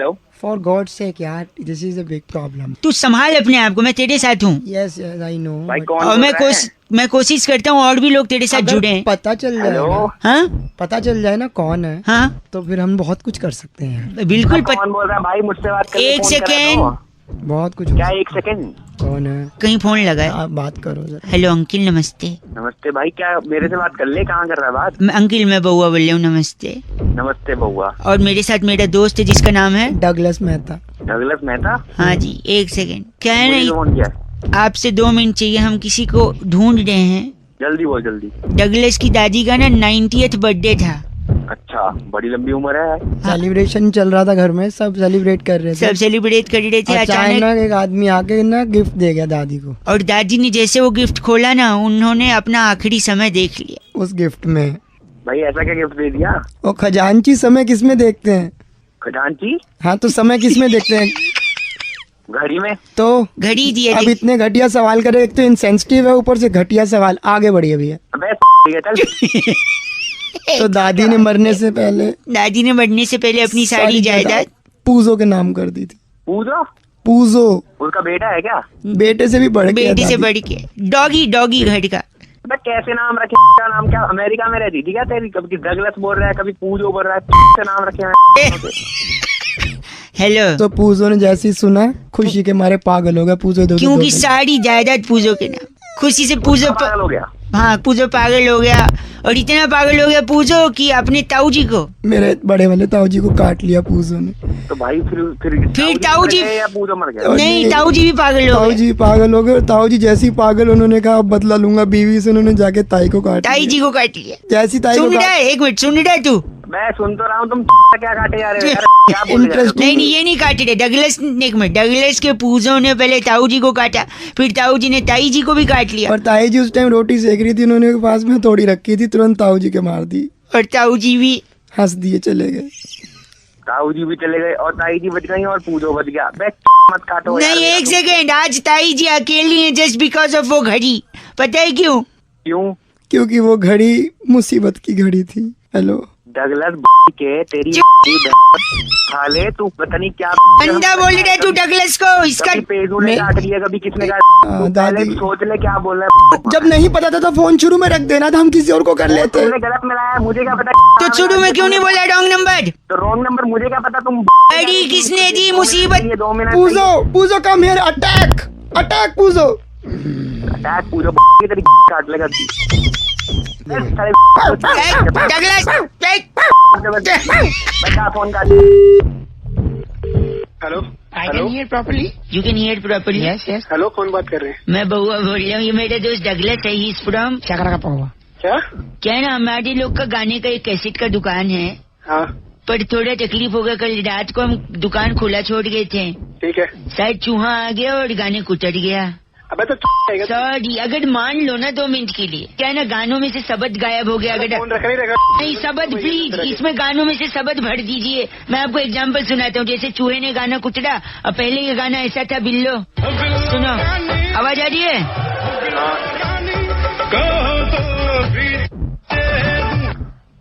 Hello. For God sake यार, this is a big problem. तू संभाल अपने आप को, मैं तेरे साथ हूँ। Yes yes I know. भाई कौन और बोल रहा है? मैं कोशिश करता हूँ और भी लोग तेरे साथ जुड़े हैं। पता चल जाए हेलो? ना, हाँ पता चल जाए ना कौन है, हाँ तो फिर हम बहुत कुछ कर सकते हैं। बिल्कुल कौन बोल रहा है भाई? मुझसे बात करने एक फोन कर रहे सेकेंड। हो? बहुत कुछ। क्या एक सेकंड? कौन है? कहीं फोन लगा है। आप बात करो जरा। हेलो अंकिल, नमस्ते। नमस्ते भाई, क्या मेरे से बात कर ले? कहाँ कर रहा है बात? अंकिल मैं बउआ बोल रहा हूँ, नमस्ते। नमस्ते बउआ। और मेरे साथ मेरा दोस्त है जिसका नाम है डगलस मेहता। डगलस मेहता? हाँ जी, एक सेकेंड। क्या है मुझे ना, फोन किया। आपसे 2 मिनट चाहिए, हम किसी को ढूंढ रहे हैं। जल्दी बोल जल्दी। डगलस की दादी का ना 90th बर्थडे था। अच्छा, बड़ी लंबी उम्र है। सेलिब्रेशन चल रहा था घर में, सब सेलिब्रेट कर रहे थे। सब सेलिब्रेट कर रहे थे। अचानक एक आदमी आके ना गिफ्ट दे गया दादी को। और दादी ने जैसे वो गिफ्ट खोला ना, उन्होंने अपना आखिरी समय देख लिया उस गिफ्ट में। भाई ऐसा क्या गिफ्ट दे दिया? वो खजांची समय किसमें देखते हैं? खजांची? हाँ तो समय किसमें देखते हैं? घड़ी में। तो घड़ी दिए। अब इतने घटिया सवाल करे, एक तो इनसेंसिटिव है, ऊपर से घटिया सवाल। आगे बढ़िए भैया। अबे ठीक है चल। तो दादी ने मरने से पहले अपनी सारी जायदाद पूजो के नाम कर दी थी। पूजो? पूजो उसका बेटा है क्या? बेटे से भी बढ़ के बेटी से बढ़ के डॉगी घर का। अबे कैसे नाम रखे? क्या नाम? क्या अमेरिका में रहती थी क्या तेरी? कभी डगलस बोल रहा है, कभी पूजो बोल रहा है। कैसे नाम रखे हैं? हेलो। तो पूजो ने जैसे ही सुना, खुशी के मारे पागल हो गया। पूजो दो क्योंकि सारी जायदाद पूजो के नाम। खुशी से पूजो पागल हो गया। हाँ, पूजो पागल हो गया। और इतना पागल हो गया पूजो कि अपने ताऊ जी को, मेरे बड़े वाले ताऊ जी को काट लिया पूजो ने। तो भाई फिर ताऊ जी या पूजो मर गया? नहीं, ताऊ जी भी पागल हो ताऊ गए। जी पागल हो गए। ताऊ जी जैसी पागल, उन्होंने कहा अब बदला लूंगा बीवी से। उन्होंने जाके ताई को काट ताई लिया। जी को काट लिया। जैसी ताई को सुन रहा है? एक मिनट, सुन रहा है तू? मैं सुन तो रहा हूँ, तुम क्या काटे जा रहे हो यार? क्या बोल रहे हो? नहीं, ये नहीं काटे थे डगलस। एक मिनट, डगलस के पूजो ने पहले ताऊ जी को काटा, फिर ताऊ जी ने ताई जी को भी काट लिया। और ताई जी उस टाइम रोटी सेक रही थी, उन्होंने पास में हथौड़ी रखी थी, तुरंत ताऊ जी के मार दी। और ताऊ जी भी हंस दिए, चले गए। ताऊ जी भी चले गए और ताई जी बच गई और पूजो बच गया। बे मत काटो यार। नहीं, एक सेकेंड। आज ताई जी अकेली है जस्ट बिकॉज ऑफ वो घड़ी। पता है क्यों? क्यों? क्योंकि वो घड़ी मुसीबत की घड़ी थी। हेलो डगलस के तेरी खा ले तू, पता नहीं क्या बंदा बोल रहा है तू डगलस को। इसका कभी पेजू ने काट लिया, कभी किसने काट। दादी सोच ले क्या बोल रहा है। जब नहीं पता था तो फोन शुरू में रख देना था, हम किसी और को कर लेते। तुमने गलत मिलाया, मुझे क्या पता। तो शुरू में क्यों नहीं बोला रॉन्ग नंबर? तो रॉन्ग नंबर मुझे क्या पता। तुम घड़ी किसने दी? मुसीबत। 2 minute Pujo Pujo come here, attack attack Pujo. Attack Pujo की तेरी काट लेगा। डगलस बच्चा फोन काट। Hello hello. You can hear properly. Yes yes. Hello, कौन बात कर रहे हैं? मैं बउआ बोल रहा हूँ। ये मेरा दोस्त डगलस है। ही इज फ्रॉम क्या करा पाऊंगा? क्या है ना, हमारे लोग का गाने का एक कैसेट का दुकान है। हाँ पर थोड़ा तकलीफ हो गया, कल रात को हम दुकान खुला छोड़ गए थे। ठीक है। शायद चूहा आ गया और गाने कुचट गया। अबे तो सॉरी। अगर मान लो ना 2 मिनट के लिए, क्या है ना, गानों में से शब्द गायब हो गया। अगर फोन रखा नहीं रखा। नहीं, शब्द प्लीज, इसमें गानों में से शब्द भर दीजिए। मैं आपको एग्जांपल सुनाता हूँ। जैसे चूहे ने गाना कुचड़ा, और पहले ये गाना ऐसा था, बिल्लो। सुनो, आवाज आ रही है?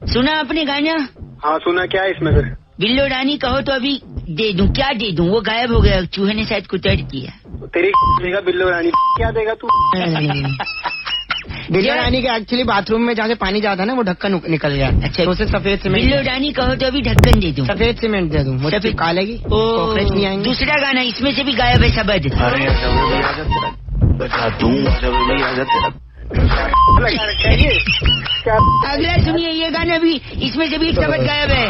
सुना आपने गाना? हाँ सुना। क्या है इसमें फिर? बिल्लो रानी कहो तो अभी दे दूं। क्या दे दूं? वो गायब हो गया, चूहे ने शायद कुचड़ दिया। तेरी देगा बिल्लो रानी, क्या देगा तू? बिल्लो रानी के एक्चुअली बाथरूम में जहाँ से पानी जाता है ना, वो ढक्कन निकल गया। अच्छा, तो उसे सफेद सीमेंट। बिल्लो रानी कहो तो अभी ढक्कन दे दूं। सफेद सीमेंट दे दूं, वो सफेद कालेगी, ओ, कॉकरोच नहीं आएंगे। दूसरा गाना इसमें से भी गायब है शब्द। अगला सुनिए, ये गाना भी, इसमें से भी एक शब्द गायब है।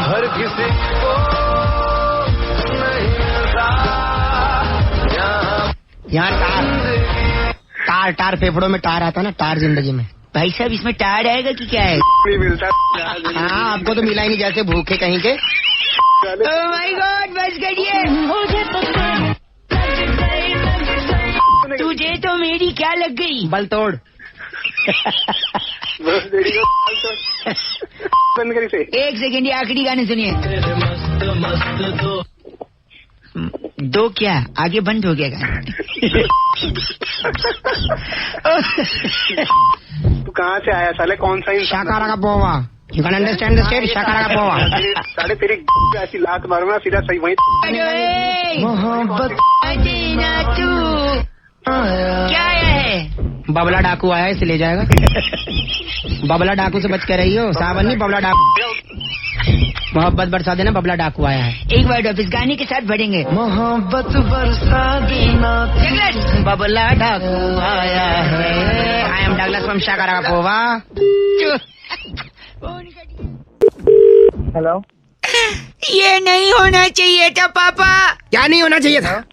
यहाँ टार टार फेफड़ों में टार आता है ना, टार जिंदगी में। भाई साहब, इसमें टार आएगा कि क्या है? मिलता। हाँ, आपको तो मिला ही नहीं, जैसे भूखे कहीं के। ओह माय गॉड, बस करिए। तुझे तो मेरी क्या लग गई? बल तोड़। बंद करी से। एक सेकेंड, ये आखिरी गाने सुनिए। दो क्या? आगे बंद हो गया गाना। तू कहाँ से आया साले? कौन सा इंसान? शाकारा का Pova. You can understand the state? Shakarapova. साले तेरी ऐसी लात मारूंगा सीधा सही वहीं। मोहब्बत देना तू क्या है? बबला डाकू आया है, इसे ले जाएगा। बबला डाकू से बच के रही हो, सावन नहीं बबला डाकू। मोहब्बत बरसा देना, बबला डाकू आया है। एक वर्ड ऑफ इस गाने के साथ बढ़ेंगे। मोहब्बत बरसा देना, बबला डाकू आया है। I am Douglas from Shakarapova. Hello, ये नहीं होना चाहिए था पापा। क्या नहीं होना चाहिए था?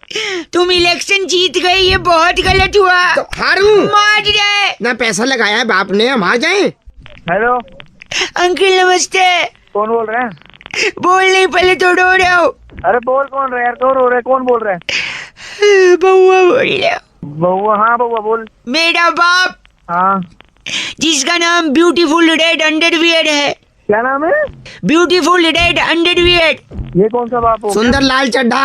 तुम इलेक्शन जीत गए, ये बहुत गलत हुआ। तो हारू मार रहे ना, पैसा लगाया है बाप ने, हम हार जाए। हेलो, अंकल नमस्ते। कौन बोल रहे हैं? बोल नहीं, पहले तो रो रहे हो। अरे बोल, कौन रहा है यार? कौन रो रहे? कौन बोल रहे हैं? बउआ बोल रहे हो। बउआ? हाँ बउआ बोल। मेरा बाप, हाँ, जिसका नाम ब्यूटीफुल रेड अंडरवियर है। क्या नाम है? Beautiful red underwear. ये कौन सा बाप हो? सुंदर लाल चड्ढा।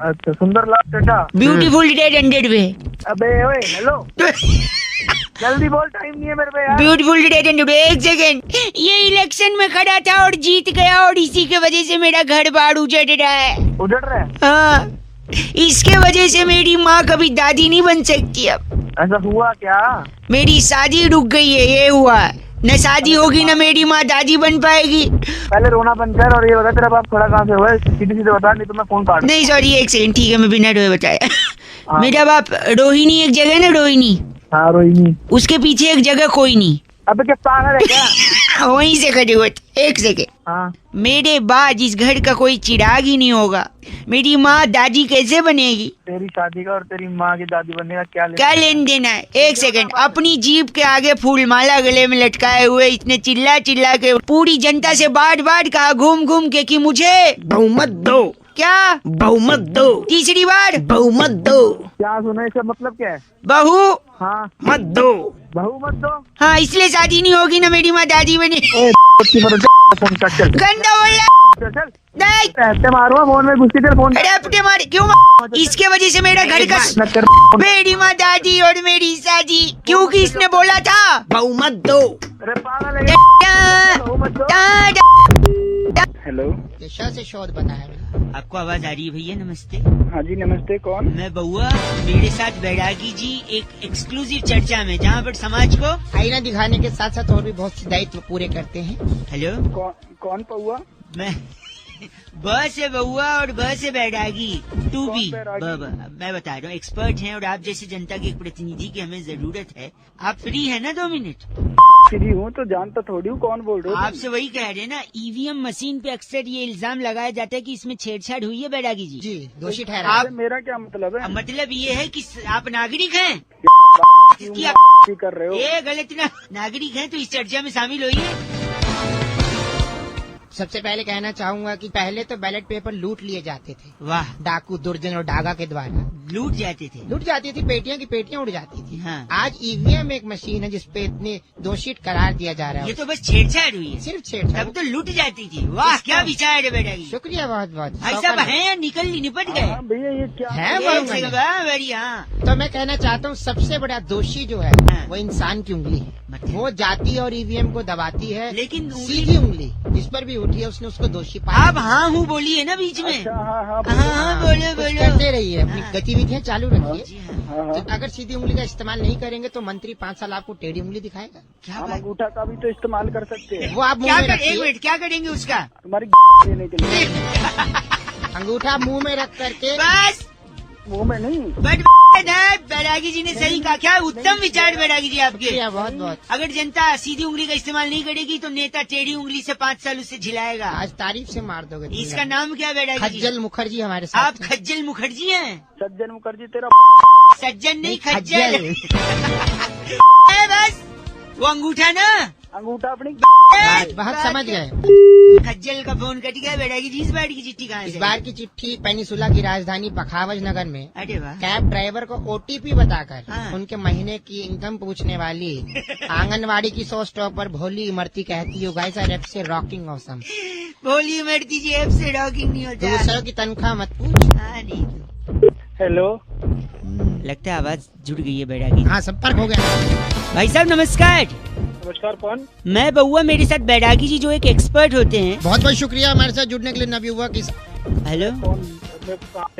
अच्छा, सुंदर लाल चड्ढा। Beautiful red underwear. अबे ओए, हेलो, जल्दी बोल, टाइम नहीं है मेरे पे यार। Beautiful red underwear. एक सेकेंड, ये इलेक्शन में खड़ा था और जीत गया, और इसी के वजह से मेरा घर बार उजड़ रहा है। उजड़ रहा है? हाँ, इसके वजह से मेरी माँ कभी दादी नहीं बन सकती। अब ऐसा हुआ क्या? मेरी शादी रुक गई है, ये हुआ। न शादी होगी न मेरी माँ दादी बन पाएगी। पहले रोना बंद कर और ये बता, तेरा बाप खड़ा कहाँ से हुआ है? सीधे सीधे बता, नहीं तो मैं फोन काट। नहीं सॉरी, एक सेकंड, ठीक है, मैं बिना रोए बताया। हाँ। मेरा बाप रोहिणी, एक जगह ना रोहिणी, हाँ रोहिणी, उसके पीछे एक जगह कोई नहीं। अबे क्या पागल है क्या? वहीं से खड़े हुए थे। एक सेकेंड, हाँ, मेरे बाद इस घर का कोई चिराग ही नहीं होगा, मेरी माँ दादी कैसे बनेगी? तेरी शादी का और तेरी माँ की दादी बनने का क्या क्या लेन देना है? एक सेकंड, अपनी जीप के आगे फूल माला गले में लटकाए हुए इतने चिल्ला चिल्ला के पूरी जनता से बार बार कहा, घूम घूम के, कि मुझे बहुमत दो। क्या बहुमत दो? तीसरी बार बहुमत दो। क्या सुना? इसका मतलब क्या है? बहू हाँ, मत दो। बहू मत दो। हाँ, इसलिए शादी नहीं होगी ना मेरी माँ दादी बने। फोन कट, चल गंदा बोल रहा। चल, नहीं, ऐसे मारूंगा फोन में घुसती, तेरे फोन। अरे अपने मार क्यों इसके वजह से मेरा घर का, मत कर। मेरी माँ दादी और मेरी शादी, क्योंकि इसने बोला था बहुमत दो। अरे पागल है, बहू मत दो। हेलो, से शोध बताया। आपको आवाज आ रही है भैया? नमस्ते। हाँ जी नमस्ते, कौन? मैं बउआ, मेरे साथ बैरागी जी एक एक्सक्लूसिव चर्चा में, जहाँ पर समाज को आईना दिखाने के साथ साथ और भी बहुत से दायित्व पूरे करते हैं। हेलो, कौन पौआ? मैं ब से बउआ और ब से बैरागी, टू बी। मैं बता रहा हूँ, एक्सपर्ट हैं और आप जैसे जनता के एक प्रतिनिधि की हमें जरूरत है। आप फ्री है ना 2 मिनट? फ्री हूँ तो जानता थोड़ी हूँ कौन बोल रहे हो। आपसे वही कह रहे हैं ना, ईवीएम मशीन पे अक्सर ये इल्जाम लगाया जाता है कि इसमें छेड़छाड़ हुई है बैरागी जी। जी, दोषी ठहरा। आप, मेरा क्या मतलब है? मतलब ये है कि आप नागरिक हैं। क्यों कर रहे हो? ये गलत ना, नागरिक हैं तो इस चर्चा में शामिल होइए। सबसे पहले कहना चाहूंगा कि पहले तो बैलेट पेपर लूट लिए जाते थे। वाह, डाकू, दुर्जन और डागा के द्वारा लूट जाते थे। लूट जाती थी, पेटियां की पेटियां उड़ जाती थी। हाँ। आज ईवीएम एक मशीन है जिसपे इतने दोषी करार दिया जा रहा ये है। तो बस छेड़छाड़ हुई है, सिर्फ छेड़छाड़। तब तो लूट जाती थी। वाह, क्या विचार है बेटा की। शुक्रिया बहुत बहुत। भाई साहब हैं या निपट गए? भैया ये क्या है बढ़िया। तो मैं कहना चाहता हूँ सबसे बड़ा दोषी जो है हाँ। वो इंसान की उंगली है। मतलब? वो जाती और ईवीएम को दबाती है, लेकिन सीधी उंगली जिस पर भी उठी है उसने उसको दोषी पाया। आप हाँ हूँ बोलिए ना बीच में। हाँ हाँ हाँ, बोलो कुछ बोलो। करते रहिए, अपनी हाँ। गतिविधियाँ चालू रखिए। जी हाँ। हाँ तो अगर सीधी उंगली का इस्तेमाल नहीं करेंगे तो मंत्री 5 साल आपको टेढ़ी उंगली दिखाएगा। क्या हम बात? अंगूठा का भी तो इस्तेमाल कर सकते हैं। वो आप मुंह क्या में कर, एक रखिए, मिनट, क्या करेंगे उसका? तुम्हारी देने के लिए। अंगूठा मुंह में रख करके। बस मुंह में नहीं। बट बैरागी जी ने सही कहा। क्या उत्तम विचार बैरागी जी आपके। शुक्रिया बहुत बहुत। अगर जनता सीधी उंगली का इस्तेमाल नहीं करेगी तो नेता टेढ़ी उंगली से 5 साल उससे झिलाएगा। आज तारीफ से मार दोगे। इसका नाम क्या बैरागी जी? खज्जल मुखर्जी हमारे साथ आप हैं। खज्जल मुखर्जी हैं? सज्जन मुखर्जी तेरा सज्जन नहीं, खज्जल। बस वो अंगूठा ना, अंगूठा अपनी बहुत समझ गए। खज्जल का फोन कट गया। बैरागी जी इस बार की चिट्ठी कहाँ इस से? बार की चिट्ठी पेनिसुला की राजधानी पखावज नगर में अरे वाह। कैब ड्राइवर को ओटीपी बताकर हाँ। उनके महीने की इनकम पूछने वाली आंगनवाड़ी की 100 स्टॉप पर भोली इमरती कहती हो गाइस आर एफ से रॉकिंग ऑसम। बोली मरती जी, ऐप से रॉकिंग नहीं होता। दूसरों की तनख्वाह मत पूछ। हाँ, नहीं तो। हेलो, लगता है आवाज जुड़ गई है बैरागी। हाँ, संपर्क हो गया। भाई साहब नमस्कार। नमस्कार, कौन? मैं बउआ, मेरे साथ बैरागी जी जो एक एक्सपर्ट होते हैं। बहुत बहुत शुक्रिया हमारे साथ जुड़ने के लिए नवयुवक। हेलो, कौन?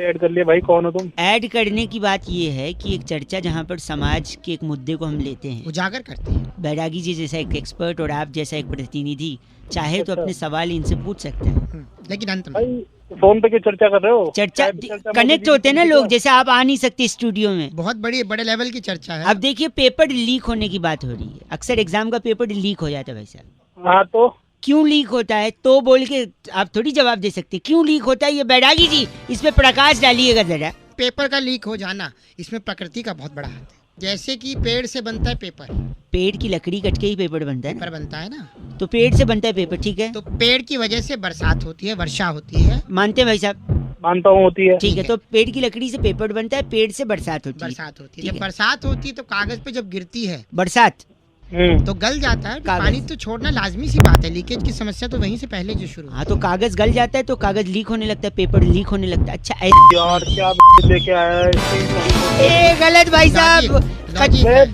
ऐड कर लिया भाई, कौन हो तुम? ऐड करने की बात ये है कि एक चर्चा जहाँ पर समाज के एक मुद्दे को हम लेते हैं, उजागर करते हैं। बैरागी जी जैसा एक एक्सपर्ट और आप जैसा एक प्रतिनिधि चाहे तो अपने सवाल इनसे पूछ सकते हैं। लेकिन अंत में भाई फोन पे क्यों चर्चा कर रहे हो? चर्चा में कनेक्ट होते हैं ना लोग, जैसे आप आ नहीं सकते स्टूडियो में। बहुत बड़े लेवल की चर्चा है। अब देखिए, पेपर लीक होने की बात हो रही है। अक्सर एग्जाम का पेपर लीक हो जाता है भाई साहब। हाँ, तो क्यों लीक होता है तो बोल के आप थोड़ी जवाब दे सकते। क्यों लीक होता है ये बैरागी जी इस पे प्रकाश डालिएगा जरा। पेपर का लीक हो जाना, इसमें प्रकृति का बहुत बड़ा हाथ है। जैसे कि पेड़ से बनता है पेपर, पेड़ की लकड़ी कट के ही पेपर बनता है ना? पेपर बनता है ना, तो पेड़ से बनता है पेपर, ठीक है। तो पेड़ की वजह से बरसात होती है, वर्षा होती है। मानते हैं भाई साहब? मानता हूँ, होती है। ठीक है, तो पेड़ की लकड़ी से पेपर बनता है, पेड़ से बरसात होती है। बरसात होती है, ठीक जब बरसात होती है तो कागज पे जब गिरती है बरसात तो गल जाता है। कागज। पानी तो छोड़ना लाजमी सी बात है, लीकेज की समस्या तो वहीं से पहले जो शुरू। हाँ, तो कागज गल जाता है तो कागज लीक होने लगता है, पेपर लीक होने लगता है। अच्छा यार क्या लेके आया है? ए गलत भाई साहब, लॉजिक है।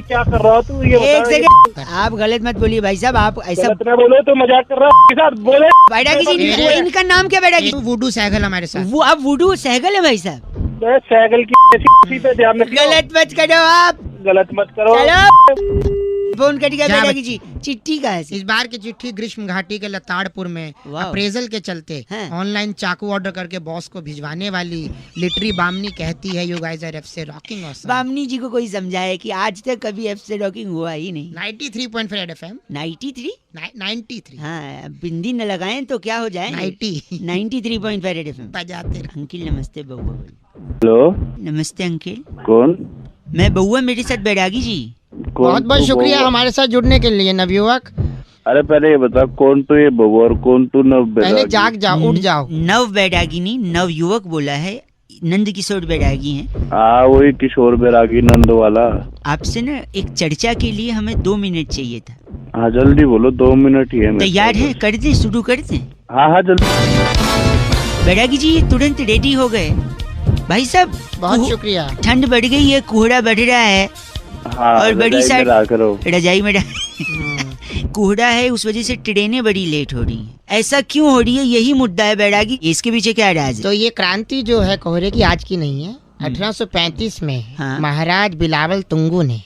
क्या कर रहा तू? ये एक बता। सेकंड, आप गलत मत बोलिए भाई साहब। आप ऐसा गलत ना बोलो तो मजाक कर रहा हूँ के साथ बोले। बैरागी जी, मेरे- इनका नाम क्या बैरागी? तो वुडू सहगल हमारे साथ। वो आप वुडू सहगल है भाई साहब? मैं साइकिल की ऐसी पे ध्यान रखो। गलत मत करो आप, गलत मत करो। चलो फोन कट गया। क्या बैरागी जी, चिट्ठी कहाँ से? इस बार की चिट्ठी ग्रीष्म घाटी के लताड़पुर में वाह। अप्रेजल के चलते हाँ। ऑनलाइन चाकू ऑर्डर करके बॉस को भिजवाने वाली लिटरी बामनी कहती है, यू गाइस आर एफसे रॉकिंग ऑसम। बामनी जी को कोई समझाए कि आज तक कभी एफ से रॉकिंग हुआ ही नहीं। 93.5 रेड एफएम 93? 93 हाँ, बिंदी न लगाएं तो क्या हो जाए। 93.5 रेड एफएम। बजाते रहो। अंकिल नमस्ते। बउआ हेलो, नमस्ते अंकिल। कौन? मैं बउआ, मेरे साथ बैरागी जी। बहुत बहुत शुक्रिया हमारे साथ जुड़ने के लिए नवयुवक। अरे पहले ये बता, कौन तू ये बबू और कौन तू नव? पहले जाग जाओ, उठ जाओ। नव बैरागी नहीं, नव युवक बोला है। नंद किशोर बैरागी हैं। हाँ, वही किशोर बैरागी नंद वाला। आपसे ना एक चर्चा के लिए हमें 2 मिनट चाहिए था। हाँ जल्दी बोलो, 2 मिनट ही है मेरे तैयार पास। है? कर दें, शुरू कर दें? हाँ हाँ जल्दी। बैरागी जी तुरंत रेडी हो गए। भाई साहब बहुत शुक्रिया। ठंड बढ़ गई है, कोहरा बढ़ रहा है हाँ, और बड़ी रजाई में साइड रहा करो। रजाई में कोहरा है, उस वजह से ट्रेनें बड़ी लेट हो रही हैं। ऐसा क्यों हो रही है, यही मुद्दा है बैरागी। इसके पीछे क्या राज है? तो ये क्रांति जो है कोहरे की आज की नहीं है। 1835 में हाँ। महाराज बिलावल तुंगू ने।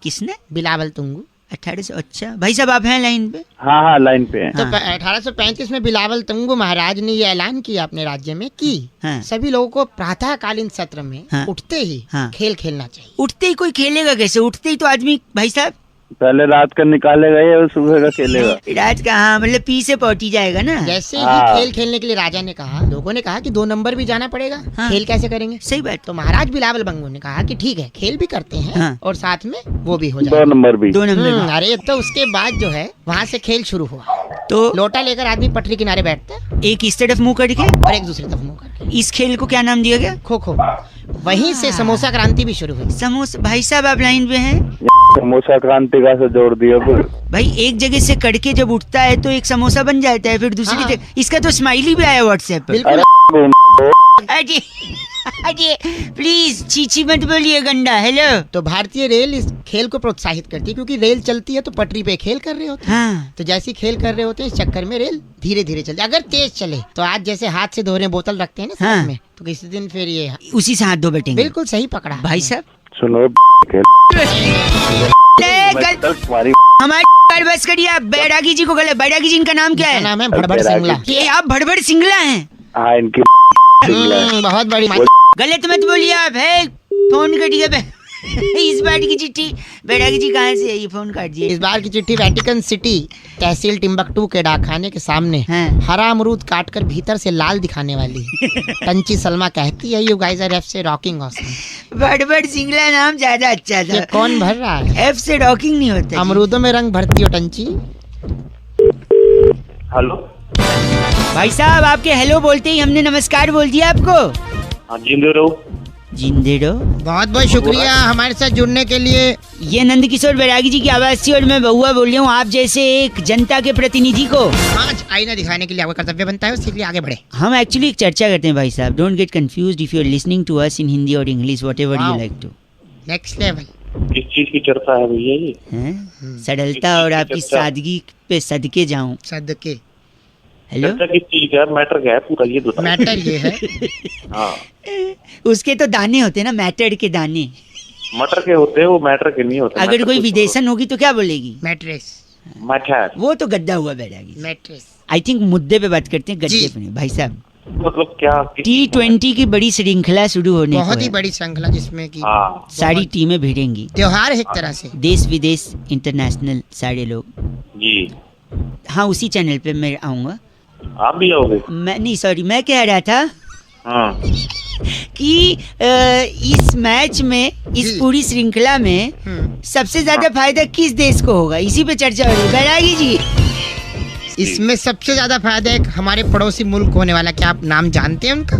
किसने? बिलावल तुंगू 1800? अच्छा भाई साहब आप हैं लाइन पे? हाँ हाँ लाइन पे है। तो हाँ। 1835 में बिलावल तुंगू महाराज ने ये ऐलान किया अपने राज्य में कि हाँ। सभी लोगों को प्रातःकालीन सत्र में हाँ। उठते ही हाँ। खेल खेलना चाहिए। उठते ही कोई खेलेगा कैसे? उठते ही तो आदमी भाई साहब पहले रात का निकालेगा या सुबह का खेलेगा? राज का, हाँ मतलब पी से पहुंची जाएगा ना। जैसे ही हाँ। खेल खेलने के लिए राजा ने कहा, लोगों ने कहा कि 2 नंबर भी जाना पड़ेगा। हाँ। खेल कैसे करेंगे? सही बात। तो महाराज बिलावल बंगू ने कहा कि ठीक है, खेल भी करते हैं हाँ। और साथ में वो भी हो 2 जाएगा। नंबर भी। 2 नंबर में। अरे तो उसके बाद जो है वहाँ से खेल शुरू हुआ। तो लोटा लेकर आदमी पटरी किनारे बैठता है एक इस तरफ मुंह करके, और एक दूसरी तरफ मुंह करके। इस खेल को क्या नाम दिया गया? खो खो। वहीं से समोसा क्रांति भी शुरू हुई। समोसा। भाई साहब आप लाइन पे हैं? समोसा क्रांति का से जोड़ दिया फिर। भाई एक जगह से कड़के जब उठता है तो एक समोसा बन जाता है, फिर दूसरी हाँ। जगह। इसका तो स्माइली भी आया व्हाट्सएप पर। बिल्कुल। अरे अरे प्लीज चीची मत बोलिए गंडा। हेलो। तो भारतीय रेल इस खेल को प्रोत्साहित करती है, क्योंकि रेल चलती है तो पटरी पे खेल कर रहे होते हैं। हाँ। तो जैसे ही खेल कर रहे होते हैं, इस चक्कर में रेल धीरे धीरे चलती है। अगर तेज चले तो आज जैसे हाथ से धो रहे बोतल रखते हैं ना साथ हाँ। में, तो किसी दिन फिर ये उसी से हाथ धो बैठेंगे। बिल्कुल सही पकड़ा भाई साहब सुनो तुम्हारी हमारी बस करिए आप। बैरागी जी को गलत। बैरागी जी इनका नाम क्या इसका है? नाम है भड़बड़ सिंगला। ये आप भड़बड़ सिंगला हैं? हाँ इनकी बहुत बड़ी। गलत मत बोलिए आप। है फोन कटिए। इस बार की चिट्ठी बैरागी जी कहाँ से है? ये फोन काट दिए। इस बार की चिट्ठी वेटिकन सिटी तहसील टिम्बकटू के डाकखाने के सामने हाँ। हरा अमरूद काटकर भीतर से लाल दिखाने वाली टंची सलमा कहती है, यू गाइस आर एफ से रॉकिंग ऑसम। भड़बड़ सिंगला नाम ज्यादा अच्छा ये था। कौन भर रहा है? एफ से रॉकिंग नहीं होता। अमरूदों में रंग भरती हो टंची। हेलो। भाई साहब आपके हेलो बोलते ही हमने नमस्कार बोल दिया आपको। हाँ जिंदे रहो। जिंदे रहो। बहुत बहुत शुक्रिया हमारे साथ जुड़ने के लिए। ये नंद किशोर बैरागी जी की आवाज थी और मैं बउआ बोल रही हूँ आप जैसे एक जनता के प्रतिनिधि को। आज आईना दिखाने के लिए आपका कर्तव्य बनता है, उसके लिए आगे बढ़े। हम एक्चुअली एक चर्चा करते हैं भाई साहब। Don't get confused if you are listening to us in Hindi और English, whatever you Wow. Like to. Next level. किस चीज की चर्चा है भैया ये? हैं? सरलता और आपकी सादगी पे सदके जाऊं। सदके। हेलो, चर्चा किस चीज का, मैटर क्या है पूरा ये बताओ। मैटर ये है हाँ, उसके तो दाने होते हैं ना, मैटर के दाने। मटर के होते हैं वो, मैटर के नहीं होते। अगर मैटर कोई कुछ विदेशन होगी तो क्या बोलेगी? मैट्रेस। और। मैटर वो तो गद्दा हुआ बैरागी। मैट्रेस। आई थिंक मुद्दे पे बात करते हैं, गद्दे जी। पे नहीं। भाई साहब, मतलब क्या? T20 की बड़ी श्रृंखला शुरू होने को बहुत ही है। बड़ी श्रृंखला जिसमें कि हाँ सारी टीमें भिड़ेंगी, त्योहार है एक तरह से। देश विदेश इंटरनेशनल सारे लोग। जी, हाँ, उसी चैनल पे मैं आऊंगा। आप भी आओगे? मैं नहीं, सॉरी, मैं कह रहा था हाँ कि इस मैच में, इस जी। पूरी श्रृंखला में हम्म। सबसे ज्यादा फायदा किस देश को होगा, इसी पे चर्चा हो रही है। बैरागी जी, इसमें सबसे ज्यादा फायदा एक हमारे पड़ोसी मुल्क होने वाला, क्या आप नाम जानते हैं उनका?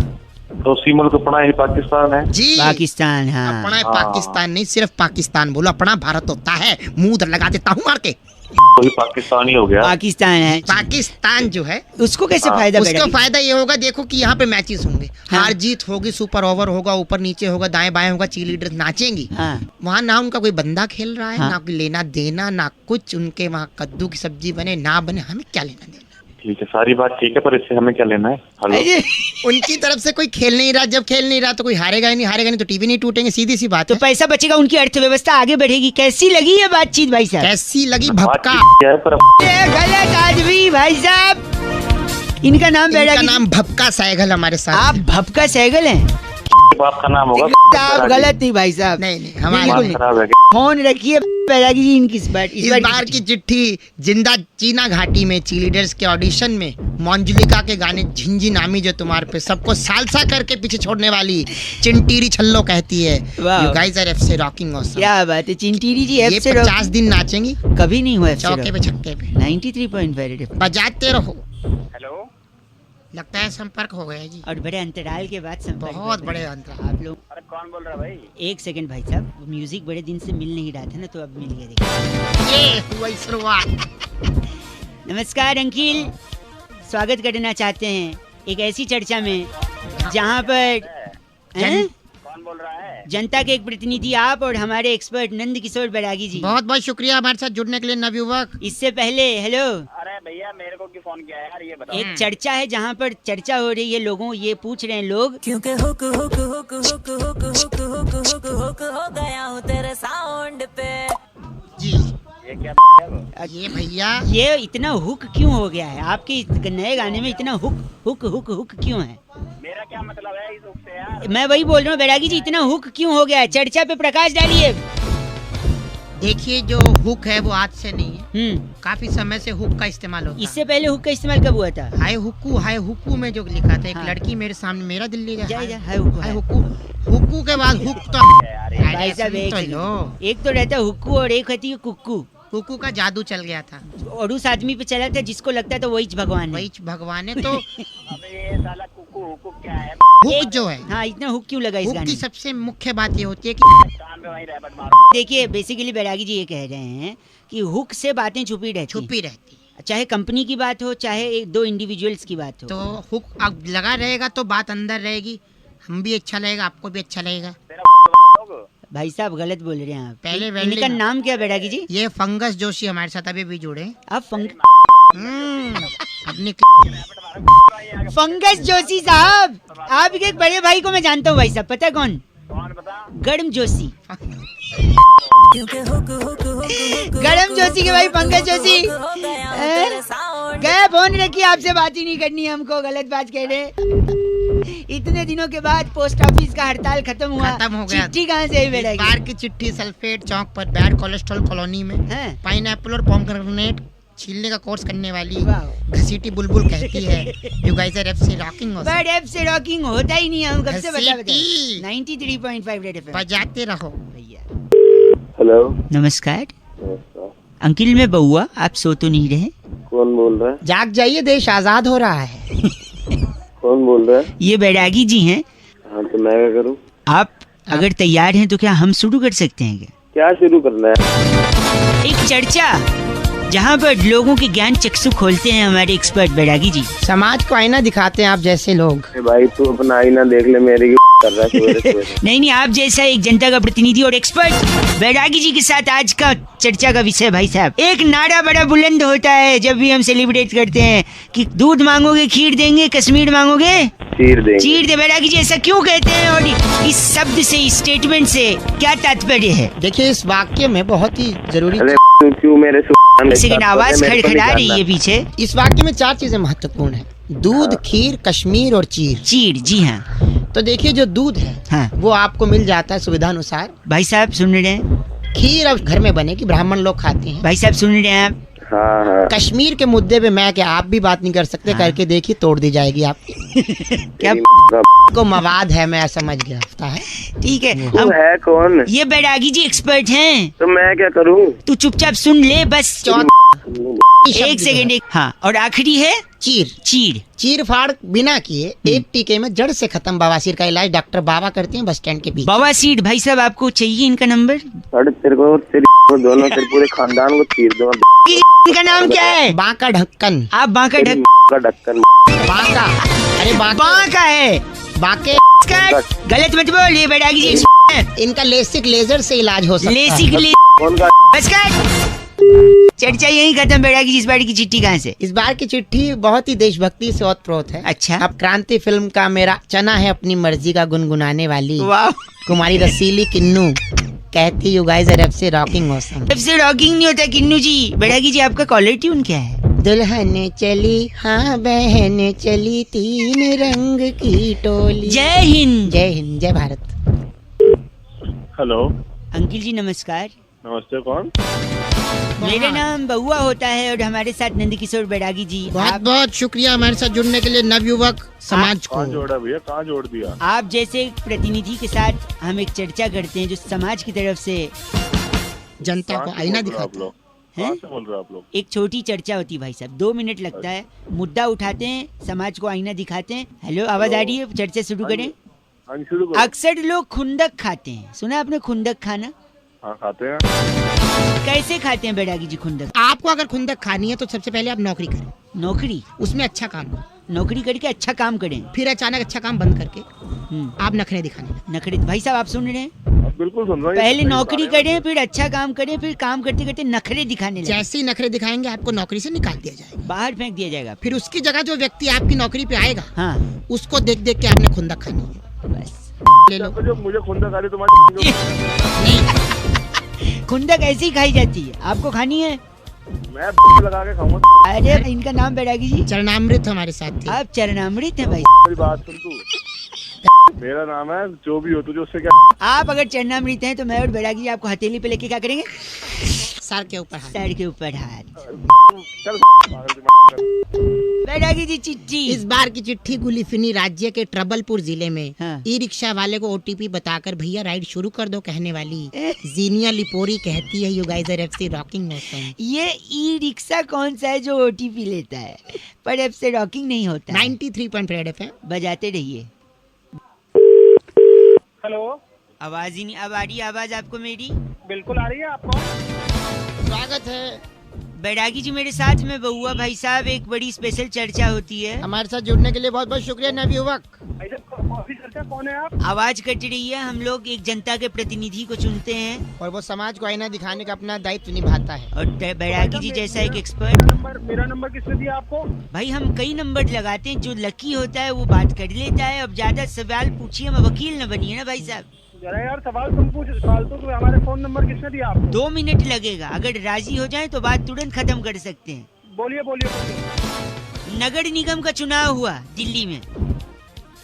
तो सीमल को अपना ही पाकिस्तान है। जी, पाकिस्तान। हाँ, अपना हाँ। पाकिस्तान नहीं, सिर्फ पाकिस्तान बोलो, अपना भारत होता है। मुंह उधर लगा देता हूँ मार के। तो ही पाकिस्तान ही हो गया। पाकिस्तान है। पाकिस्तान जो है उसको कैसे हाँ, फायदा उसका बैरागी? फायदा ये होगा, देखो कि यहाँ पे मैचेस होंगे, हाँ। हार जीत होगी, सुपर ओवर होगा, ऊपर नीचे होगा, दाएं बाएं होगा, चीयर लीडर्स नाचेंगी। हाँ, वहाँ ना उनका कोई बंदा खेल रहा है, हाँ। ना कोई लेना देना, ना कुछ। उनके वहाँ कद्दू की सब्जी बने ना बने, हमें क्या लेना देना। ठीक है, सारी बात ठीक है, पर इससे हमें क्या लेना है? हेलो, अरे, उनकी तरफ से कोई खेल नहीं रहा, जब खेल नहीं रहा तो कोई हारेगा ही नहीं, हारेगा नहीं तो टीवी नहीं टूटेंगे, सीधी सी बात तो है। पैसा बचेगा, उनकी अर्थव्यवस्था आगे बढ़ेगी। कैसी लगी ये बातचीत भाई साहब? कैसी लगी बात भपका? ठीक है, पर ये गलत आदमी भाई साहब। इनका नाम इनका बैरागी। नाम भपका सहगल हमारे साथ। आप भपका सहगल हैं? बाप का नाम होगा। आप गलत नहीं भाई साहब। नहीं नहीं, हमारे बिल्कुल बात नहीं। खराब है। फोन रखिए बैरागी जी, इनकी इस बार की चिट्ठी जिंदा चीना घाटी में लीडर्स के ऑडिशन में मंजुलिका के गाने झिंझिनामी जो तुम्हारे पे सबको सालसा करके पीछे छोड़ने वाली चिंटीरी छल्लो कहती है, वाह। You guys are FC rocking awesome. क्या बात है, चिंटीरी जी। ये एफ से 50 दिन नाचेंगी कभी नहीं हुआ। चौके पे छक्के पे, 93.5 बजाते रहो। हेलो, लगता है संपर्क हो गया जी, और बड़े अंतराल के बाद संपर्क बहुत हुआ। बड़े अंतर। आप लोग, अरे कौन बोल रहा है भाई? एक सेकंड भाई साहब, म्यूजिक बड़े दिन से मिल नहीं रहा था ना, तो अब मिल गया। देखिए, ये हुई शुरुआत। नमस्कार अंकिल, स्वागत करना चाहते हैं एक ऐसी चर्चा में जहां पर हैं? कौन बोल रहा है? जनता के एक प्रतिनिधि आप और हमारे एक्सपर्ट नंद किशोर बैरागी जी। बहुत बहुत शुक्रिया हमारे साथ जुड़ने के लिए नवयुवक। इससे पहले हेलो, अरे भैया मेरे को क्यों फोन किया है यार, ये बताओ। एक चर्चा है जहां पर चर्चा हो रही है, लोगों ये पूछ रहे हैं लोग, क्योंकि hook hook hook hook hook hook hook hook hook हो गया हूँ तेरे साउंड पे। जी, ये क्या है वो? ये भैया ये इतना हुक क्यों हो गया है आपके इस नए गाने में? इतना हुक हुक हुक हुक क्यों है? मेरा क्या मतलब है इस हुक से यार? मैं वही बोल रहा हूँ बैरागी जी, इतना हुक क्यों हो गया है? चर्चा पे प्रकाश डालिए। देखिए, जो हुक है वो आज से नहीं है, काफी समय से हुक का इस्तेमाल होता है। इससे पहले हुक का इस्तेमाल कब हुआ था? हाय हुक्कू में जो लिखा था, एक हाँ। लड़की मेरे सामने मेरा दिल ले जा, गया, जा, हाय हुक्कू, हाय हाय। हुक्कू। हुक्कू के बाद हुक तो भाई साहब, एक तो सेकंड। लो, एक तो रहता है हुक्कू और एक होती है कुक्कू, हुक्कू का जादू चल गया था, और उस आदमी पे चला था जिसको लगता था वही भगवान है। वही भगवान है। तो अबे ये साला कुकू हुकू क्या है? हुक जो है, हाँ, इतना हुक क्यों लगा इस हुक गाने की में? सबसे मुख्य बात ये होती है कि कान में वहीं रैपट मारो। देखिए, बेसिकली बैरागी जी ये कह रहे हैं कि हुक से बातें छुपी रहती छुपी रहती है। चाहे कंपनी की बात हो, चाहे एक दो इंडिविजुअल्स की बात हो। तो हुक अब लगा रहेगा तो बात अंदर रहेगी, हम भी अच्छा लगेगा, आपको भी अच्छा लगेगा। भाई साहब गलत बोल रहे हैं आप। पहले इनका वेल्डिंग- नाम क्या बैरागी जी? ये फंगस जोशी हमारे साथ अभी भी जुड़े। आप अपनी फंगस जोशी साहब, आपके एक बड़े भाई को मैं जानता हूँ भाई साहब, पता है कौन? कौन बता? गरम जोशी। क्योंकि हुक हुक हुक हुक गरम जोशी के भाई पंकज जोशी। हो गया हूँ तेरे साउंड। गए फोन रखिए, आपसे बात ही नहीं करनी है हमको, गलत बात कह रहे। इतने दिनों के बाद पोस्ट ऑफिस का हड़ताल खत्म हुआ, खत्म हो गया। चिट्ठी कहाँ से आई इस बैरागी? बार की चिट्ठी सल्फेट चौक पर बैड कोलेस्ट्रॉल कॉलोनी में हैं? पाइनएप्पल और पोमग्रेनेट छीलने का कोर्स करने वाली वाह। घसीटी बुलबुल कहती है, you guys are FC rocking awesome. But F से रॉकिंग होता ही नहीं है, हम कब से बता घसीटी। 93.5 रेड एफएम। बजाते रहो। भैया हेलो, नमस्कार अंकिल, मैं बउआ, आप सो तो नहीं रहे? कौन बोल रहा है? जाग जाइए, देश आजाद हो रहा है। कौन बोल रहा है? ये बैरागी जी हैं। हाँ, तो मैं क्या करूँ? आप अगर तैयार हैं तो क्या हम शुरू कर सकते हैं क्या? क्या शुरू करना है? एक चर्चा जहाँ पर लोगों के ज्ञान चक्षु खोलते हैं हमारे एक्सपर्ट बैरागी जी। समाज को आईना दिखाते हैं आप जैसे लोग। भाई तू अपना आईना देख ले, मेरी कर रहा है सवेरे। नहीं, आप जैसा एक जनता का प्रतिनिधि और एक्सपर्ट बैरागी जी के साथ आज का चर्चा का विषय भाई साहब, एक नारा बड़ा बुलंद होता है जब भी हम सेलिब्रेट करते हैं कि दूध मांगोगे खीर देंगे, कश्मीर मांगोगे चीर देंगे। चीर दे। बैरागी जी ऐसा क्यों कहते हैं और इस शब्द से, इस स्टेटमेंट से क्या तात्पर्य है? देखिए इस वाक्य में बहुत ही जरूरी, क्यों मेरे सेकंड आवाज खड़खड़ा रही है पीछे। इस वाक्य में 4 चीजें महत्वपूर्ण है, दूध, खीर, कश्मीर और चीर। चीर, जी हाँ। तो देखिए जो दूध है हाँ। वो आपको मिल जाता है सुविधा अनुसार। भाई साहब सुन रहे हैं? खीर अब घर में बनेगी, ब्राह्मण लोग खाते हैं। भाई साहब सुन रहे हैं आप? हाँ। कश्मीर के मुद्दे पे मैं क्या आप भी बात नहीं कर सकते, करके देखिए तोड़ दी जाएगी आपकी। क्या को मवाद है, मैं समझ गया है। ठीक है, तू अब है कौन? ये बैरागी जी एक्सपर्ट हैं। तो मैं क्या करूँ? तू चुपचाप सुन ले बस। एक सेकंड। हाँ, और आखिरी है चीर। चीर, चीर फाड़ बिना किए एक टीके में जड़ से खत्म बवासीर का इलाज डॉक्टर बाबा करते हैं बस स्टैंड के बीच। बवासीर। भाई साहब आपको चाहिए इनका नंबर? अरे तेरे को दोनों तेरे पूरे खानदान को चीर दो। इनका नाम क्या है? बांका ढक्कन। आप बांका ढक्कन। का ढक्कन। बांका, अरे बांका है, बांके। गलत मत बोल, ये बैरागी जी इनका लेसिक लेजर से इलाज हो सकता है। लेसिक कौन का? बस कर। चर्चा यही खत्म। बैरागी जी इस बार की चिट्ठी कहाँ से? इस बार की चिट्ठी बहुत ही देशभक्ति से ओतप्रोत है। अच्छा। अब क्रांति फिल्म का मेरा चना है अपनी मर्जी का गुनगुनाने वाली वाह। कुमारी रसीली किन्नू कहती यू गाइस आर से रॉकिंग ऑसम। तब से रॉकिंग नहीं होता किन्नू जी। बैरागी जी आपका कॉलर ट्यून क्या है? दुल्हन चली हाँ बहन चली, 3 रंग की टोली। जय हिंद। जय हिंद, जय भारत। हेलो अंकिल जी नमस्कार। नमस्ते, कौन? मेरा नाम बउआ होता है और हमारे साथ नंदकिशोर बैरागी जी। बहुत बहुत शुक्रिया हमारे साथ जुड़ने के लिए नवयुवक समाज को। कहाँ जोड़ा भैया, कहाँ जोड़ दिया? आप जैसे एक प्रतिनिधि के साथ हम एक चर्चा करते हैं जो समाज की तरफ से जनता को आईना दिखाता है। कहाँ से बोल रहे हो आप लोग? एक छोटी चर्चा होती है भाई साहब, 2 मिनट लगता है। मुद्दा उठाते हैं, समाज को आईना दिखाते हैं। हेलो, आवाज आ रही है? चर्चा शुरू करें। हाँ शुरू करो। अक्सर लोग खुंदक खाते हैं, सुना आपने खुंदक खाना? हाँ खाते हैं। कैसे खाते हैं बैरागी जी खुंदक? आपको अगर खुंदक खानी है तो सबसे पहले आप नौकरी करें, नौकरी, उसमें अच्छा काम करें, नौकरी करके अच्छा काम करें, फिर अचानक अच्छा काम बंद करके आप नखरे दिखाने लगे। नखरे। भाई साहब आप सुन रहे हैं? बिल्कुल सुन रहा हूँ। पहले नौकरी करें, फिर अच्छा काम करें, फिर काम करते करते नखरे दिखाने लगे। जैसे ही नखरे दिखाएंगे आपको नौकरी से निकाल दिया जाएगा, बाहर फेंक दिया जाएगा। फिर उसकी जगह जो व्यक्ति आपकी नौकरी पे आएगा हाँ, उसको देख देख के आपने खुंदक खानी है। बस ले लो। जो मुझे खुंदक आ रही तुम्हारी खुंदक ऐसी ही खाई जाती है, आपको खानी है? मैं लगा के खाऊंगा। अरे इनका नाम बैरागी जी चरणामृत हमारे साथ थे। आप चरणामृत हैं भाई। मेरी बात सुन तू। मेरा नाम है, जो भी हो तुझे उससे क्या? आप अगर चरणामृत हैं तो मैं और बैरागी जी आपको हथेली पे लेके क्या करेंगे? सर के ऊपर हाथ। सर के ऊपर हाथ। चल बैरागी जी चिट्ठी। इस बार की चिट्ठी गुलिफिनी राज्य के ट्रबलपुर जिले में हाँ। ई रिक्शा वाले को ओटीपी बताकर भैया राइड शुरू कर दो कहने वाली जीनिया लिपोरी कहती है you guys are FC rocking awesome. ये ई रिक्शा कौन सा है जो ओटीपी लेता है पर अब से रॉकिंग नहीं होता? 93.8 FM बजाते रहिए। हेलो, आवाज ही नहीं। अब आ रही आवाज आपको मेरी? बिल्कुल आ रही है आपको। स्वागत है बैरागी जी मेरे साथ में बउआ भाई साहब, एक बड़ी स्पेशल चर्चा होती है। हमारे साथ जुड़ने के लिए बहुत बहुत शुक्रिया नवयुवक। कौन है आप? आवाज कट रही है। हम लोग एक जनता के प्रतिनिधि को चुनते हैं और वो समाज को आईना दिखाने का अपना दायित्व निभाता है। और बैरागी जी जैसा एक एक्सपर्ट। मेरा नंबर किसने दिया आपको? भाई हम कई नंबर लगाते हैं, जो लकी होता है वो बात कर लेता है। अब ज्यादा सवाल पूछिए, हम वकील न बनिए ना भाई साहब। जरा यार सवाल तुम पूछ, फालतू तो हमारे फोन नंबर किसने दिया आपको? 2 मिनट लगेगा, अगर राजी हो जाए तो बात तुरंत खत्म कर सकते हैं। बोलिए बोलिए बोलिए। नगर निगम का चुनाव हुआ दिल्ली में,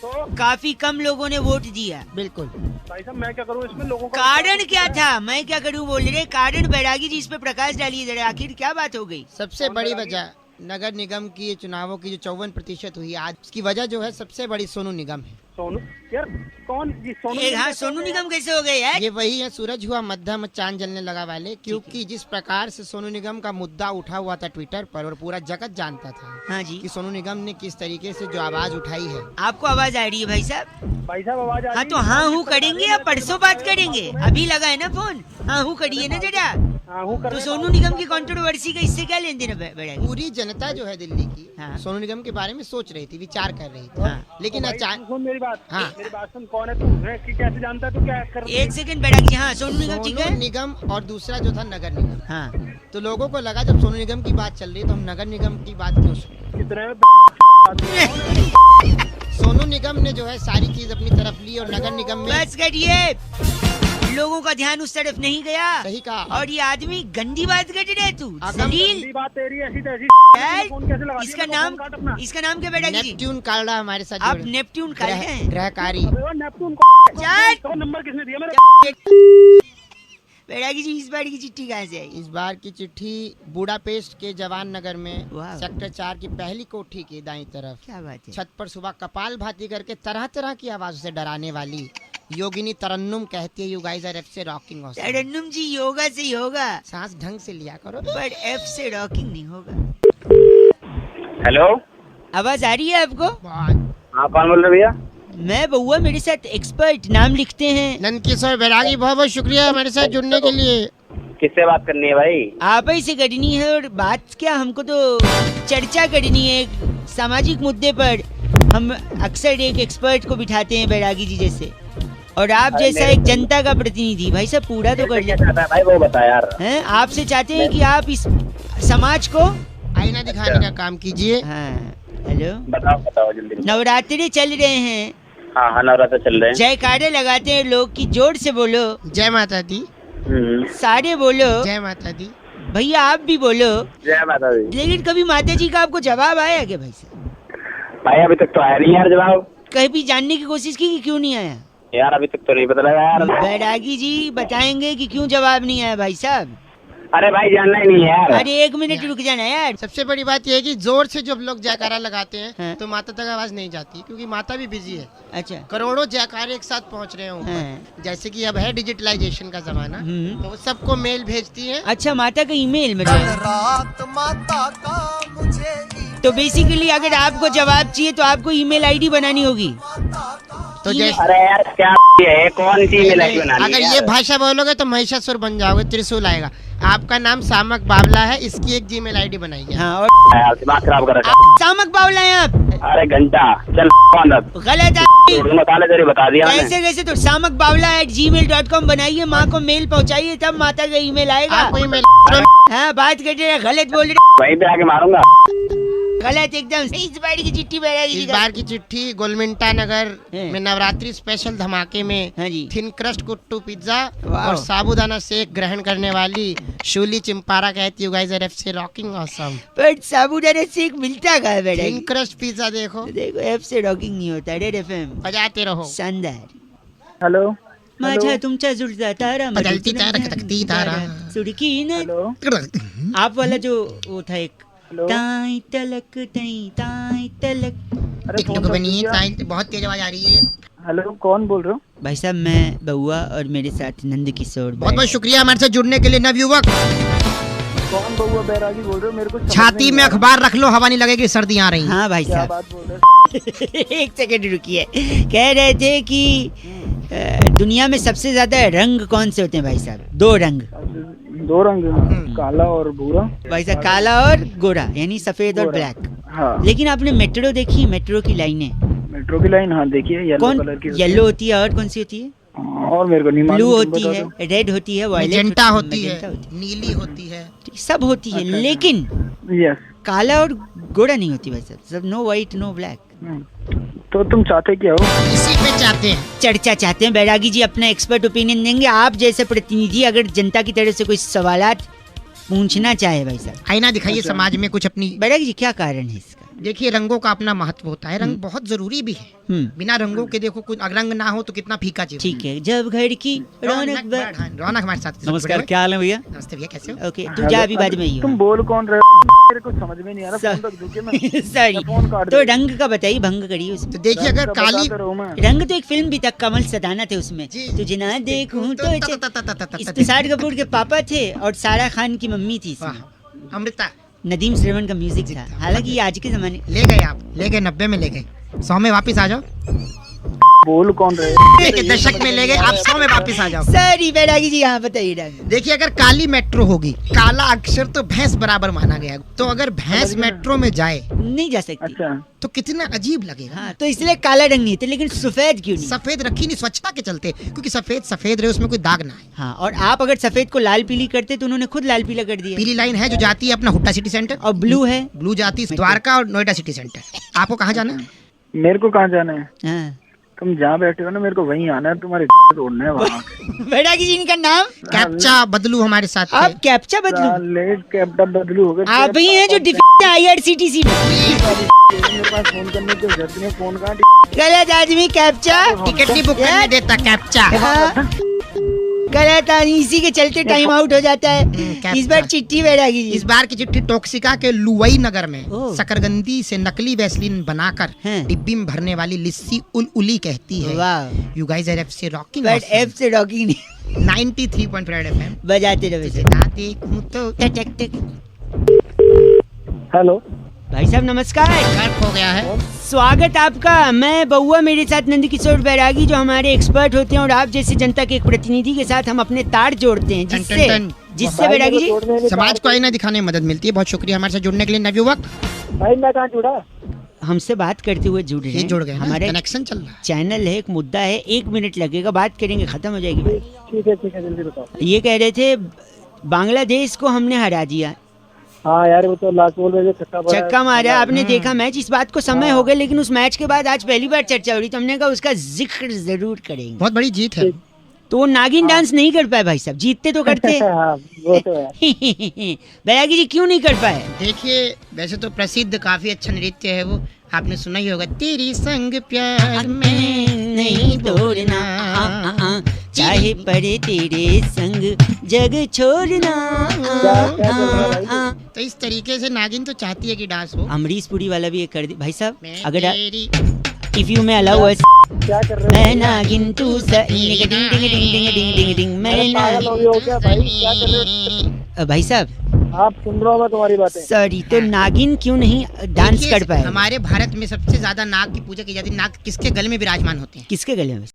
तो काफी कम लोगों ने वोट दिया। बिल्कुल। भाई साहब मैं क्या करूँ इसमें? लोगों का कारण क्या था? मैं क्या करूं बोल रहे? कारण बैरागी जी इस पे प्रकाश डालिए जरा, आखिर क्या बात हो गई? सबसे बड़ी वजह नगर निगम की ये चुनावों की जो 54% हुई आज, उसकी वजह जो है सबसे बड़ी सोनू निगम है। सोनू यार कौन जी? सोनू हाँ, सोनू निगम कैसे हो गए यार? ये वही है सूरज हुआ मध्यम चांद जलने लगा वाले, क्योंकि जिस प्रकार से सोनू निगम का मुद्दा उठा हुआ था ट्विटर पर और पूरा जगत जानता था हाँ जी, कि सोनू निगम ने किस तरीके से जो आवाज उठाई है। आपको आवाज आ रही है भाई साहब? भाई साहब आवाज आ हाँ रही तो हाँ हूँ करेंगे या परसों बात करेंगे? अभी लगा है ना फोन, हाँ हूँ करिए ना जरा। तो सोनू निगम की कंट्रोवर्सी का इससे क्या लेन देन बैठा? पूरी जनता जो है दिल्ली की हाँ। सोनू निगम के बारे में सोच रही थी, विचार कर रही थी, हाँ। लेकिन अचानक सुन मेरी बात, हाँ। मेरी बात सुन, कौन है तू? कि कैसे जानता है तू क्या कर रही है? एक सेकंड बैठा जी। हाँ, सोनू निगम ठीक सोनू है। निगम और दूसरा जो था नगर निगम, हाँ, तो लोगों को लगा जब सोनू निगम की बात चल रही है तो हम नगर निगम की बात क्यों सुने। कितने सोनू निगम ने जो है सारी चीज अपनी तरफ ली और नगर निगम में बस करिए, लोगों का ध्यान उस तरफ नहीं गया। सही कहा। और ये आदमी गंदी बात कर रहे तू, अगम जलील। बात तेरी ऐसी तैसी। यार, फोन कैसे लगा दिया? इसका मेरा नाम फोन काट अपना। इसका नाम क्या बैठा जी? नेपट्यून कालड़ा हमारे साथ आप जुड़े। नेपट्यून काल रहे हैं? ग्रहकारी। अबे वो नेपटून को चल। तो नंबर किसने दिया मेरे? बैरागी जी, इस बार की चिट्ठी कहाँ से आई? इस बार की चिट्ठी बुडापेस्ट के जवान नगर में वाह। सेक्टर 4 की पहली कोठी की दाईं तरफ क्या बात है? छत पर सुबह कपाल भाती करके तरह तरह की आवाजों से डराने वाली योगिनी तरन्नुम कहती है, यू गाइस आर एफ से रॉकिंग ऑसम। तरन्नुम जी, योगा से ही होगा, सांस ढंग से लिया करो। पर एफ से रॉकिंग नहीं होगा। हेलो, आवाज आ रही है आपको? हाँ कौन बोल रहे भैया? मैं बउआ, मेरे साथ एक्सपर्ट नाम लिखते हैं। नंदकिशोर बैरागी, बहुत बहुत शुक्रिया हमारे साथ जुड़ने के लिए। किससे बात करनी है भाई? आप ही से करनी है। और बात क्या, हमको तो चर्चा करनी है एक सामाजिक मुद्दे पर। हम अक्सर एक एक्सपर्ट को बिठाते हैं बैरागी जी जैसे, और आप जैसा एक जनता का प्रतिनिधि। भाई साहब पूरा तो कर क्या चाहता है भाई वो बता यार। हैं, आपसे चाहते हैं कि आप इस समाज को आईना दिखाने का काम कीजिए। हाँ, हेलो, बताओ जल्दी। नवरात्रि चल रहे हैं, हाँ नवरात्र चल रहे हैं। जयकारे लगाते हैं लोग की, जोर से बोलो, जय माता दी, सारे बोलो, जय माता दी। भैया आप भी बोलो। जय माता दी। लेकिन कभी माता जी का आपको जवाब आया क्या भाई साहब? भाई अभी तक तो आया नहीं यार जवाब। कहीं भी जानने की कोशिश की कि क्यों नहीं आया? यार अभी तक तो नहीं पता लगा यार। बैरागी जी बताएंगे कि क्यों जवाब नहीं आया भाई साहब। अरे भाई जानना ही नहीं है यार। अरे एक मिनट रुक जाना यार। सबसे बड़ी बात यह है कि जोर से जब लोग जयकारा लगाते हैं हाँ। तो माता तक आवाज नहीं जाती, क्योंकि माता भी बिजी है। अच्छा। करोड़ों जयकारे एक साथ पहुंच रहे हों। हाँ। जैसे कि अब है डिजिटलाइजेशन का जमाना, हम्म। तो वो सबको मेल भेजती है। अच्छा, माता का ईमेल में तो बेसिकली अगर आपको जवाब चाहिए तो आपको ईमेल आईडी बनानी होगी। तो जैसे अरे यार क्या है, कौन सी ईमेल आईडी बनानी है अगर यार? ये भाषा बोलोगे तो महिषासुर बन जाओगे, त्रिशूल आएगा। आपका नाम सामक बावला है, इसकी एक जीमेल आईडी बनाइए। हाँ, और यार, दिमाग खराब कर रखा। सामक बावला है आप। अरे घंटा चल गलत आदमी। तेरे बता दिया मैंने। कैसे कैसे, तो सामक बावला @gmail.com बनाइए, माँ को मेल पहुँचाइए, तब माता का ईमेल आएगा। आपको ईमेल हाँ, बात कर रहे हैं, गलत बोल रहे, वहीं पे आके मारूंगा। गलत एकदम। इस बार की चिट्ठी बैरागी जी इस का। बार की चिट्ठी गोलमिंटा नगर हैं। में नवरात्रि स्पेशल धमाके में हाँ जी। थिन क्रस्ट कुट्टू पिज्जा वाह। और साबूदाना शेक ग्रहण करने वाली शूली चिंपारा कहती है, गाइस आर एफ से रॉकिंग ऑसम। पर साबूदाना शेक मिलता कहाँ है बैरागी? थिन क्रस्ट पिज्जा देखो, देखो, एफ से रॉकिंग नहीं होता। रेड एफएम बजाते रहो। शानदार। हेलो माझा तुमचा जुळता तारा, बदलती तारा, खटकती तारा। सुड़की न। हेलो आप वाला जो वो था एक, हेलो। ताई तलक ताई तलक। अरे टिकटुक फोन रख बनिए, दिया। ताई- बहुत तेज आवाज आ रही है। हेलो कौन बोल रहे हो? भाई साहब मैं बउआ और मेरे साथ नंद किशोर। बहुत बहुत शुक्रिया हमारे साथ जुड़ने के लिए नवयुवक। कौन बउआ बैरागी बोल रहे हो? मेरे को समझ छाती नहीं में आ रहा। अखबार रख लो, हवा नहीं लगेगी, सर्दी आ रही। हाँ भाई क्या साहब। बात बोल रहे हो? एक सेकंड रुकिए। कह रहे थे कि दुनिया में सबसे ज्यादा रंग कौन से होते हैं भाई साहब? दो रंग। दो रंग, काला और भूरा। भाई साहब, काला और गोरा, यानी सफेद और गोरा। ब्लैक। हाँ, लेकिन आपने मेट्रो देखी? मेट्रो की लाइनें मेट्रो की लाइन, हाँ देखिए, येलो कौन? कलर की होती येलो होती है, और कौन सी होती है? है। और मेरे को नहीं ब्लू मालूम, तुम होती बता है, दो। रेड होती है, वायलेट मैजेंटा होती है, मैजेंटा नीली होती है। है, सब होती है। अच्छा, लेकिन यस। काला और गोरा नहीं होती भाई साहब। सब नो व्हाइट नो ब्लैक। तो तुम चाहते क्या हो? इसी पे चाहते हैं। चर्चा चाहते हैं। बैरागी जी अपना एक्सपर्ट ओपिनियन देंगे। आप जैसे प्रतिनिधि अगर जनता की तरफ से कोई सवालात पूछना चाहे भाई साहब। आईना दिखाइए समाज में कुछ अपनी। बैरागी जी क्या कारण है इसका? देखिए, रंगों का अपना महत्व होता है, रंग बहुत जरूरी भी है। बिना रंगों के देखो, कुछ रंग ना हो तो कितना फीका जीवन। ठीक है, जब घर की रौनक रौनक हमारे साथ। नमस्कार, क्या हाल है भैया? नमस्ते भैया, कैसे हो? ओके, तू जा, अभी बाद में ही तुम हो। बोल कौन रहे हो? मेरे को समझ में नहीं आ रहा। फोन रख दूं क्या मैं? सॉरी। मैं फोन काट तो दूं। रंग का बताइए, भंग करिए उसमें। तो देखिए, अगर रंग का काली बताता रहूं मैं। रंग तो एक फिल्म भी तक, कमल सदाना थे उसमें। जी। तुझे ना देखूं तो तो इस्तिसार कपूर के पापा थे और सारा खान की मम्मी थी इसमें। वाह, अमृता नदीम श्रवण का म्यूजिक था। हालांकि ये आज के जमाने। ले गए, आप ले गए, 90 में ले गए, 100 में वापस आ जाओ। बोल कौन रहे? के दशक में ले गए, आप 100 में वापस आ जाओ। सॉरी बैरागी जी, हाँ बताइए डॉक्टर। देखिए, अगर काली मेट्रो होगी, काला अक्षर तो भैंस बराबर माना गया है, तो अगर भैंस मेट्रो में जाए नहीं जा सकती। अच्छा, तो कितना अजीब लगेगा। हाँ, तो इसलिए काला रंग नहीं थे, लेकिन सफेद क्यों नहीं? सफेद रखी नहीं स्वच्छता के चलते, क्योंकि सफेद सफेद रहे, उसमें कोई दाग ना आए। हाँ, और आप अगर सफेद को लाल पीली करते तो उन्होंने खुद लाल पीला कर दिया। पीली लाइन है जो जाती है अपना हुड्डा सिटी सेंटर, और ब्लू है? ब्लू जाती है द्वारका और नोएडा सिटी सेंटर। आपको कहाँ जाना है? मेरे को कहाँ जाना है? हाँ। तुम जहाँ बैठे हो ना, मेरे को वहीं आना है, तुम्हारे तोड़ना है वहाँ। बैरागी जी इनका नाम? कैप्चा बदलू हमारे साथ आप थे। कैप्चा बदलू? साले कैप्टा बदलू हो गए। आप ही हैं जो डिफेक्ट IRCTC में। मेरे पास फोन करने की जरूरत नहीं है, फोन कहाँ? गलत आदमी कैप्चा। टिकट नहीं बुक करने देता कैप्चा। हाँ, गलत आदमी, इसी के चलते टाइम आउट हो जाता है। कैप्चा। इस बार चिट्ठी बैरागी जी। इस बार की चिट्ठी टोक्सिका के लुवई नगर में ओह। शकरगंदी से नकली वैसलीन बनाकर हैं। डिब्बी में भरने वाली लिस्सी उली कहती है। वाह, यू गाइस आर एफ से रॉकिंग बट एफ से डॉकिंग नहीं 93.5 FM। बजाते रहे वैसे। ना देखूं तो टक टक। हेलो, भाई साहब नमस्कार, गर्क हो गया है। स्वागत आपका। मैं बउआ, मेरे साथ नंदकिशोर बैरागी जो हमारे एक्सपर्ट होते हैं, और आप जैसे जनता के एक प्रतिनिधि के साथ हम अपने तार जोड़ते हैं, जिससे टन, टन। जिससे बैरागी जी समाज को आईना दिखाने में मदद मिलती है। बहुत शुक्रिया हमारे साथ जुड़ने के लिए नवयुवक। भाई मैं कहाँ जुड़ा? हमसे बात करते हुए जुड़ रहे ये हैं। जुड़ गए ना, हमारे कनेक्शन चल रहा है। चैनल है, एक मुद्दा है, 1 मिनट लगेगा, बात करेंगे, खत्म हो जाएगी भाई। ठीक है, जल्दी बताओ। ये कह रहे थे बांग्लादेश को हमने हरा दिया, हाँ यार, वो तो लास्ट बॉल में छक्का मारा। आपने देखा मैच? इस बात को समय हो गए, लेकिन उस मैच के बाद आज पहली बार चर्चा हो रही, तो हमने कहा उसका जिक्र जरूर करेंगे। बहुत बड़ी जीत है। तो वो नागिन डांस नहीं कर पाए भाई साहब, जीतते तो करते। हाँ, वो तो है। बैरागी जी क्यों नहीं कर पाए? देखिए, वैसे तो प्रसिद्ध काफी अच्छा नृत्य है वो, आपने सुना ही होगा। तेरी संग प्यार में नहीं तोड़ना, चाहे पड़े तेरे संग जग छोड़ना। तो इस तरीके से नागिन तो चाहती है कि डांस हो। अमरीश पुरी वाला भी एक कर दी भाई साहब। मैं अगर तेरी इफ यू में अलाउ अस, क्या कर रहे मैं नागिन तू डिंग डिंग डिंग डिंग डिंग डिंग डिंग, मैं नागिन। हो क्या भाई? क्या कर रहे हो? भाई साहब आप सुन रहा हूँ मैं तुम्हारी बातें। सॉरी, तो नागिन क्यों नहीं डांस देखिए, कर पाए? हमारे भारत में सबसे ज्यादा नाग की पूजा की जाती है। नाग किसके गले में विराजमान होते हैं? किसके गले में?